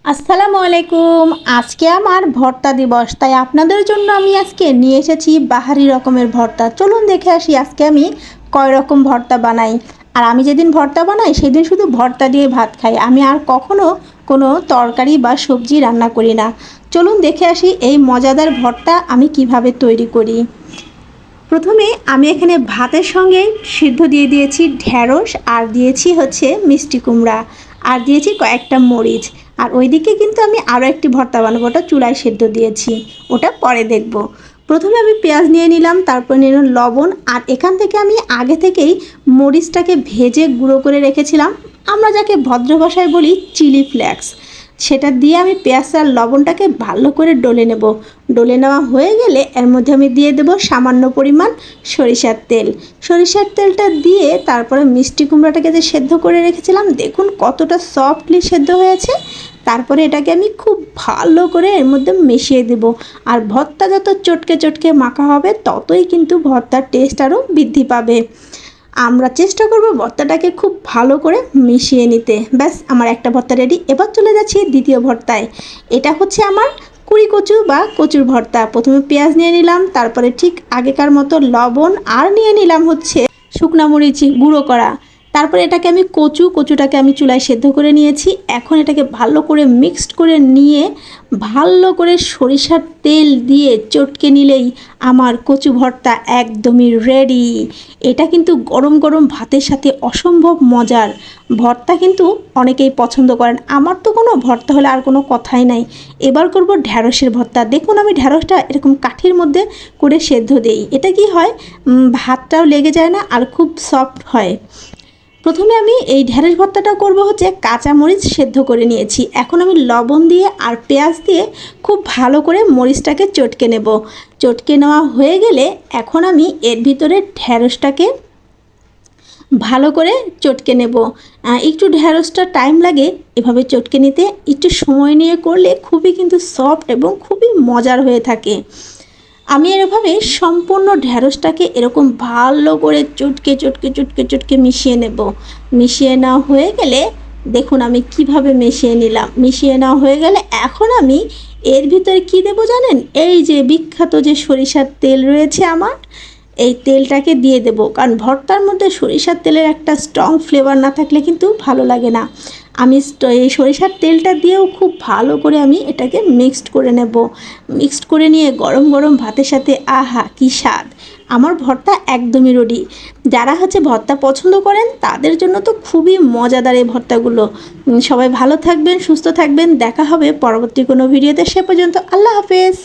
আসসালামু আলাইকুম। আজকে আমার ভর্তা দিবস, তাই আপনাদের জন্য আমি আজকে নিয়ে এসেছি বাহারি রকমের ভর্তা। চলুন দেখে আসি আজকে আমি কয় রকম ভর্তা বানাই। আর আমি যেদিন ভর্তা বানাই সেদিন শুধু ভর্তা দিয়ে ভাত খাই, আমি আর কখনো কোনো তরকারি বা সবজি রান্না করি না। চলুন দেখে আসি এই মজাদার ভর্তা আমি কিভাবে তৈরি করি। প্রথমে আমি এখানে ভাতের সঙ্গে সিদ্ধ দিয়ে দিয়েছি ঢ্যাঁড়স, আর দিয়েছি হচ্ছে মিষ্টি কুমড়া, আর দিয়েছি কয়েকটা মরিচ। আর ওইদিকে কিন্তু আমি আরও একটি ভর্তা বানাবো, ওটা চুলায় সেদ্ধ দিয়েছি, ওটা পরে দেখব। প্রথমে আমি পেঁয়াজ নিয়ে নিলাম, তারপর নিয়ে নিলাম লবণ, আর এখান থেকে আমি আগে থেকেই মরিচটাকে ভেজে গুঁড়ো করে রেখেছিলাম, আমরা যাকে ভদ্র ভাষায় বলি চিলি ফ্লেক্স। সেটা দিয়ে আমি পেঁয়াজ আর লবণটাকে ভালো করে ডলে নেব। ডলে নেওয়া হয়ে গেলে এর মধ্যে আমি দিয়ে দেব সামান্য পরিমাণ সরিষার তেল। সরিষার তেলটা দিয়ে তারপরে মিষ্টি কুমড়াটাকে যে সেদ্ধ করে রেখেছিলাম, দেখুন কতটা সফটলি সেদ্ধ হয়েছে। তারপরে এটাকে আমি খুব ভালো করে এর মধ্যে মিশিয়ে দেব। আর ভর্তা যত চটকে চটকে মাখা হবে ততই কিন্তু ভর্তার টেস্ট আরও বৃদ্ধি পাবে। আমরা চেষ্টা করব ভর্তাটাকে খুব ভালো করে মিশিয়ে নিতে। ব্যাস, আমার একটা ভর্তা রেডি। এবার চলে যাচ্ছি দ্বিতীয় ভর্তায়। এটা হচ্ছে আমার কুড়ি কচু বা কচুর ভর্তা। প্রথমে পেঁয়াজ নিয়ে নিলাম, তারপরে ঠিক আগেকার মতো লবণ, আর নিয়ে নিলাম হচ্ছে শুকনা মরিচ গুঁড়ো করা। তারপরে এটাকে আমি কচুটাকে আমি চুলায় সেদ্ধ করে নিয়েছি। এখন এটাকে ভালো করে মিক্সড করে নিয়ে ভালো করে সরিষার তেল দিয়ে চটকে নিলেই আমার কচু ভর্তা একদমই রেডি। এটা কিন্তু গরম গরম ভাতের সাথে অসম্ভব মজার। ভর্তা কিন্তু অনেকেই পছন্দ করেন, আমার তো কোনো ভর্তা হলে আর কোনো কথাই নাই। এবার করব ঢ্যাঁড়সের ভর্তা। দেখুন আমি ঢ্যাঁড়সটা এরকম কাঠির মধ্যে করে সেদ্ধ দেই। এটা কি হয়, ভাতটাও লেগে যায় না আর খুব সফট হয়। প্রথমে আমি এই ঢ্যাঁড়স ভর্তাটা করব হচ্ছে কাঁচা মরিচ সেদ্ধ করে নিয়েছি। এখন আমি লবণ দিয়ে আর পেঁয়াজ দিয়ে খুব ভালো করে মরিচটাকে চটকে নেব। চটকে নেওয়া হয়ে গেলে এখন আমি এর ভিতরে ঢ্যাঁড়সটাকে ভালো করে চটকে নেব। একটু ঢ্যাঁড়সটা টাইম লাগে এভাবে চটকে নিতে, একটু সময় নিয়ে করলে খুবই কিন্তু সফট এবং খুবই মজার হয়ে থাকে। আমি এভাবে সম্পূর্ণ ঢ্যাঁড়সটাকে এরকম ভালো করে চটকে চটকে চটকে চটকে মিশিয়ে নেব। মিশিয়ে নেওয়া হয়ে গেলে দেখুন আমি কিভাবে মিশিয়ে নিলাম। মিশিয়ে নেওয়া হয়ে গেলে এখন আমি এর ভিতরে কি দেব জানেন, এই যে বিখ্যাত যে সরিষার তেল রয়েছে আমার, এই তেলটাকে দিয়ে দেব। কারণ ভর্তার মধ্যে সরিষার তেলের একটা স্ট্রং ফ্লেভার না থাকলে কিন্তু ভালো লাগে না। আমি এই সরিষার তেলটা দিয়েও খুব ভালো করে আমি এটাকে মিক্সড করে নেব। মিক্সড করে নিয়ে গরম গরম ভাতের সাথে আহা কি স্বাদ! আমার ভর্তা একদমই রেডি। যারা হচ্ছে ভর্তা পছন্দ করেন তাদের জন্য তো খুবই মজাদার এই ভর্তাগুলো। সবাই ভালো থাকবেন, সুস্থ থাকবেন। দেখা হবে পরবর্তী কোনো ভিডিওতে। সে পর্যন্ত আল্লাহ হাফেজ।